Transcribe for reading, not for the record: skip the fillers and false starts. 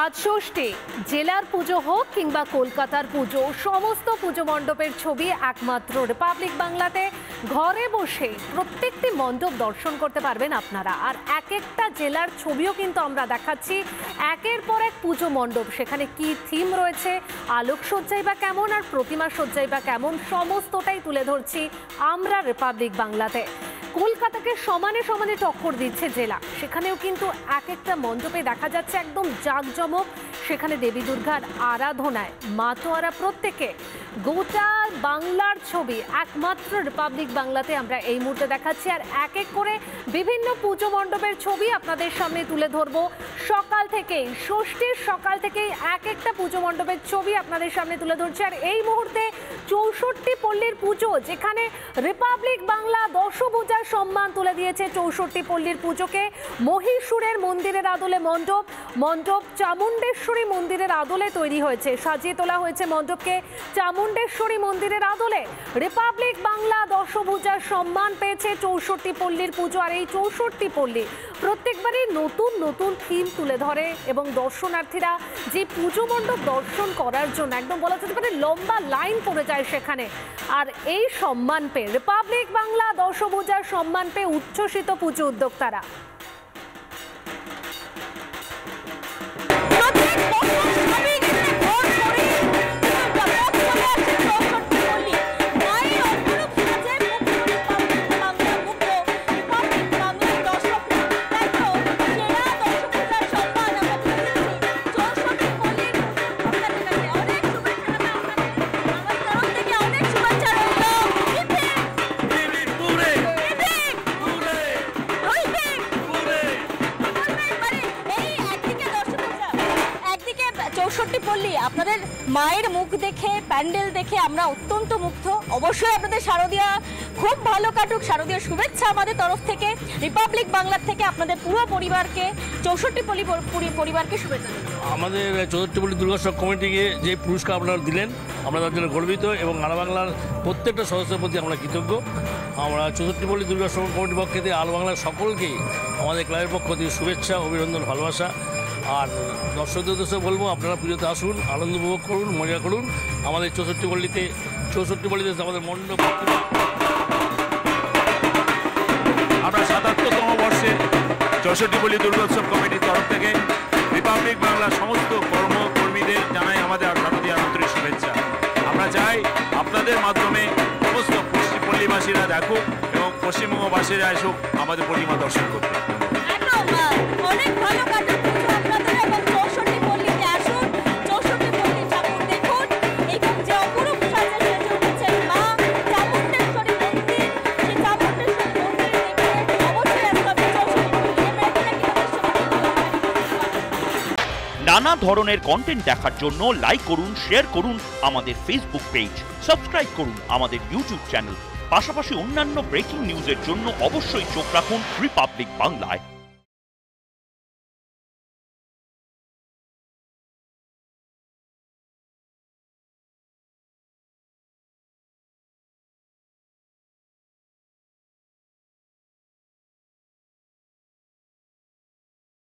আজ ষষ্ঠী, জেলার পুজো হোক কিংবা কলকাতার পুজো, সমস্ত পুজো মণ্ডপের ছবি একমাত্র রিপাবলিক বাংলাতে ঘরে বসে প্রত্যেকটি মণ্ডপ দর্শন করতে পারবেন আপনারা। আর এক একটা জেলার ছবিও কিন্তু আমরা দেখাচ্ছি, একের পর এক পুজো মণ্ডপ, সেখানে কি থিম রয়েছে, আলোকসজ্জাই বা কেমন আর প্রতিমা সজ্জাই বা কেমন, সমস্তটাই তুলে ধরছি আমরা রিপাবলিক বাংলাতে। কলকাতাকে সমানে সমানে টক্কর দিচ্ছে জেলা, সেখানেও কিন্তু এক একটা মণ্ডপে দেখা যাচ্ছে একদম জাঁকজমক, সেখানে দেবী দুর্গার আরাধনায় মাতোয়ারা প্রত্যেকে। গোটা বাংলার ছবি একমাত্র রিপাবলিক বাংলাতে আমরা এই মুহূর্তে দেখাচ্ছি। আর এক এক করে বিভিন্ন পুজো মণ্ডপের ছবি আপনাদের সামনে তুলে ধরবো। সকাল থেকেই, ষষ্ঠীর সকাল থেকেই এক একটা পুজো মণ্ডপের ছবি আপনাদের সামনে তুলে ধরছি। আর এই মুহূর্তে 64 পল্লীর পুজো, যেখানে রিপাবলিক বাংলা দশভূজার সম্মান তুলে দিয়েছে 64 পল্লীর পুজোকে। মহীশূরের মন্দিরের আদলে মণ্ডপ চামুণ্ডেশ্বরী মন্দিরের আদলে তৈরি হয়েছে, সাজিয়ে তোলা হয়েছে মণ্ডপকে চামুণ্ডেশ্বরী মন্দিরের আদলে। রিপাবলিক বাংলা দশভূজার সম্মান পেয়েছে 64 পল্লীর পুজো। আর এই 64 পল্লী প্রত্যেকবারই নতুন নতুন থিম তুলে ধরে এবং দর্শনার্থীরা যে পুজো মণ্ডপ দর্শন করার জন্য একদম বলা যেতে পারে লম্বা লাইন পড়ে যায় সেখানে। আর এই সম্মান পেয়ে, রিপাবলিক বাংলা দশভূজার সম্মান পেয়ে উচ্ছ্বসিত পুজো উদ্যোক্তারা। পল্লী আপনাদের মায়ের মুখ দেখে, প্যান্ডেল দেখে আমরা অত্যন্ত মুগ্ধ। অবশ্যই আপনাদের শারদীয়া খুব ভালো কাটুক, শারদীয় শুভেচ্ছা আমাদের তরফ থেকে, রিপাবলিক বাংলার থেকে আপনাদের পুরো পরিবারকে, 64 পল্লী পরিবারকে শুভেচ্ছা। আমাদের 64 পল্লী দুর্গোৎসব কমিটিকে যে পুরস্কার আপনারা দিলেন, আমরা তার জন্য গর্বিত এবং আলবাংলার প্রত্যেকটা সদস্যের প্রতি আমরা কৃতজ্ঞ। আমরা 64 পল্লী দুর্গোৎসব কমিটির পক্ষ থেকে আলবাংলার সকলকেই আমাদের ক্লাবের পক্ষ থেকে শুভেচ্ছা, অভিনন্দন, ভালোবাসা। আর দর্শকদের উদ্দেশ্যে বলবো, আপনারা পুজোতে আসুন, আনন্দ উপভোগ করুন, মজা করুন। আমাদের 64 পল্লীতে আমাদের মণ্ডপ। আমরা ৭৭তম বর্ষে 64 পল্লী দুর্গোৎসব কমিটির তরফ থেকে রিপাবলিক বাংলার সমস্ত কর্মকর্মীদের জানাই আমাদের শারদীয়ার আন্তরিক শুভেচ্ছা। আমরা চাই আপনাদের মাধ্যমে সমস্ত পল্লীবাসীরা দেখুক এবং পশ্চিমবঙ্গবাসীরা আসুক আমাদের প্রতিমা দর্শন করতে। অনেক ভালো কাটুক আপনাদের এবং 64 পল্লীতে আসুন, 64 পল্লী ঠাকুর দেখুন এবং যে অপরূপ সাজে সেজে উঠেছেন মা চামুণ্ডেশ্বরী মন্দির, সেই চামুণ্ডেশ্বরী মন্দির দেখে অবশ্যই আসতে হবে 64 পল্লী। নানা ধরনের কন্টেন্ট দেখার জন্য লাইক করুন, শেয়ার করুন আমাদের ফেসবুক পেজ, সাবস্ক্রাইব করুন আমাদের ইউটিউব চ্যানেল। পাশাপাশি অন্যান্য ব্রেকিং নিউজের জন্য অবশ্যই চোখ রাখুন রিপাবলিক বাংলায়।